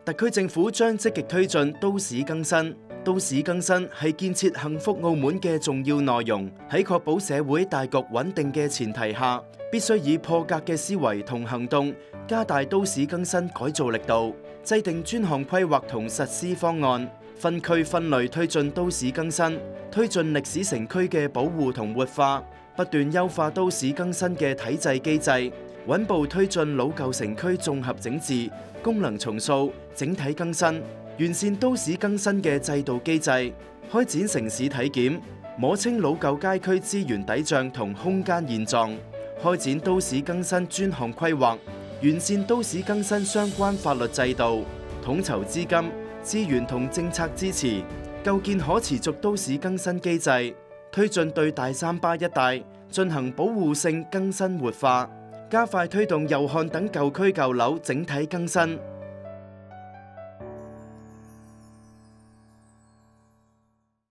特區政府將積極推進都市更新。都市更新係建設幸福澳門嘅重要內容。喺確保社會大局穩定嘅前提下，必須以破格嘅思維同行動，加大都市更新改造力度，制定專項規劃同實施方案，分區分類推進都市更新，推進歷史城區嘅保護同活化，不斷優化都市更新嘅體制機制，穩步推進老舊城區綜合整治、功能重塑、整體更新，完善都市更新嘅制度機制，開展城市體檢，摸清老舊街區資源抵賬同空間現狀，開展都市更新專項規劃，完善都市更新相關法律制度，統籌資金、資源同政策支持，構建可持續都市更新機制，推進對大三巴一帶進行保護性更新活化，加快推動祐漢等舊區舊樓整體更新。